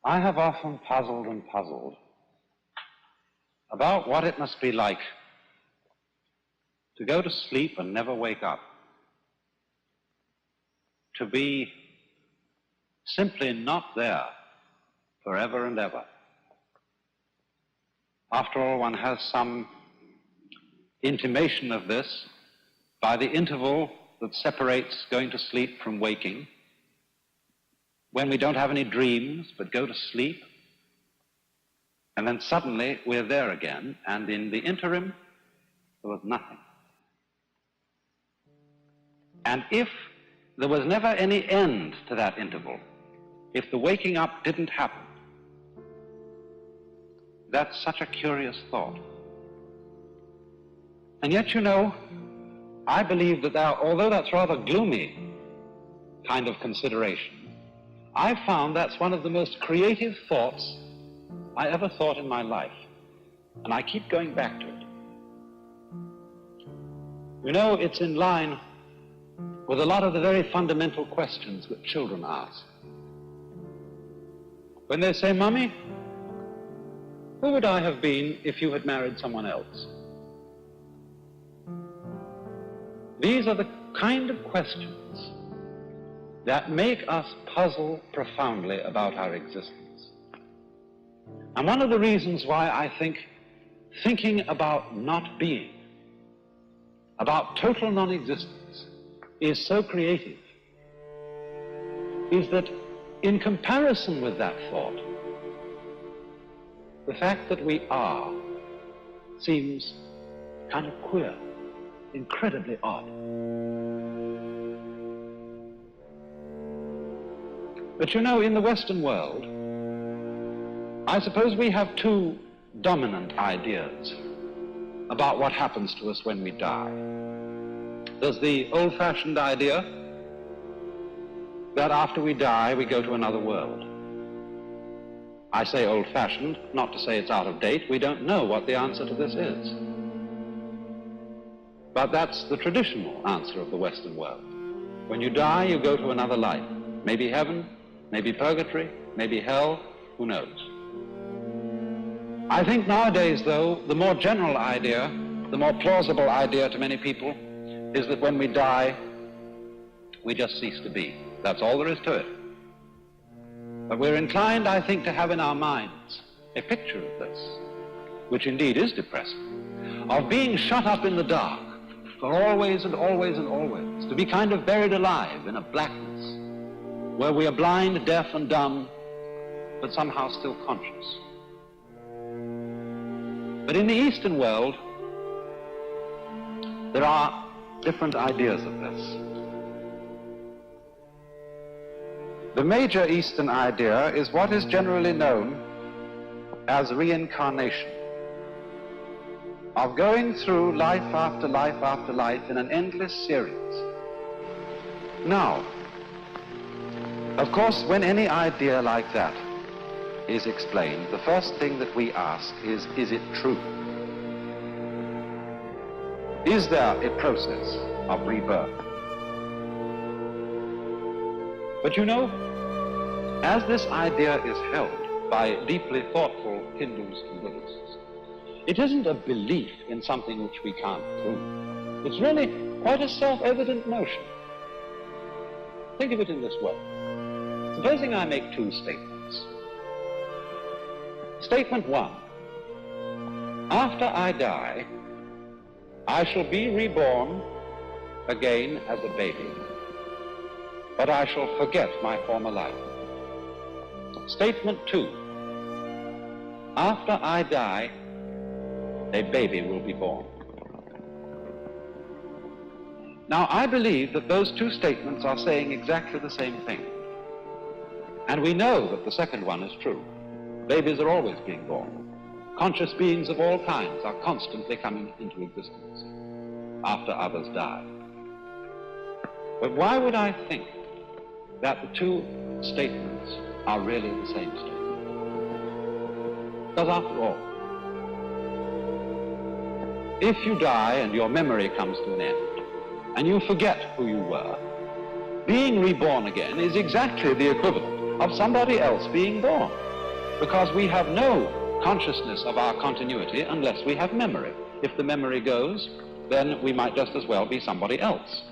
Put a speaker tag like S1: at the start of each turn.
S1: I have often puzzled and puzzled about what it must be like to go to sleep and never wake up, to be simply not there forever and ever. After all, one has some intimation of this by the interval that separates going to sleep from waking, when we don't have any dreams but go to sleep, and then suddenly we're there again, and in the interim there was nothing. And if there was never any end to that interval, if the waking up didn't happen, that's such a curious thought. And yet, you know, I believe that although that's rather gloomy kind of consideration, I found that's one of the most creative thoughts I ever thought in my life, and I keep going back to it. You know, it's in line with a lot of the very fundamental questions that children ask. When they say, "Mummy, who would I have been if you had married someone else?" These are the kind of questions that make us puzzle profoundly about our existence. And one of the reasons why I think thinking about not being, about total non-existence, is so creative, is that in comparison with that thought, the fact that we are seems kind of queer, incredibly odd. But you know, in the Western world, I suppose we have two dominant ideas about what happens to us when we die. There's the old-fashioned idea that after we die, we go to another world. I say old-fashioned, not to say it's out of date. We don't know what the answer to this is. But that's the traditional answer of the Western world. When you die, you go to another life. Maybe heaven, maybe purgatory, maybe hell, who knows? I think nowadays, though, the more general idea, the more plausible idea to many people, is that when we die, we just cease to be. That's all there is to it. But we're inclined, I think, to have in our minds a picture of this, which indeed is depressing, of being shut up in the dark for always and always and always, to be kind of buried alive in a blackness where we are blind, deaf, and dumb, but somehow still conscious. But in the Eastern world, there are different ideas of this. The major Eastern idea is what is generally known as reincarnation, of going through life after life after life in an endless series. Now, of course, when any idea like that is explained, the first thing that we ask is it true? Is there a process of rebirth? But you know, as this idea is held by deeply thoughtful Hindus and Buddhists, it isn't a belief in something which we can't prove. It's really quite a self-evident notion. Think of it in this way. Supposing I make two statements. Statement one: after I die, I shall be reborn again as a baby, but I shall forget my former life. Statement two: after I die, a baby will be born. Now, I believe that those two statements are saying exactly the same thing. And we know that the second one is true. Babies are always being born. Conscious beings of all kinds are constantly coming into existence after others die. But why would I think that the two statements are really the same statement? Because after all, if you die and your memory comes to an end, and you forget who you were, being reborn again is exactly the equivalent of somebody else being born. because we have no consciousness of our continuity unless we have memory. If the memory goes, then we might just as well be somebody else.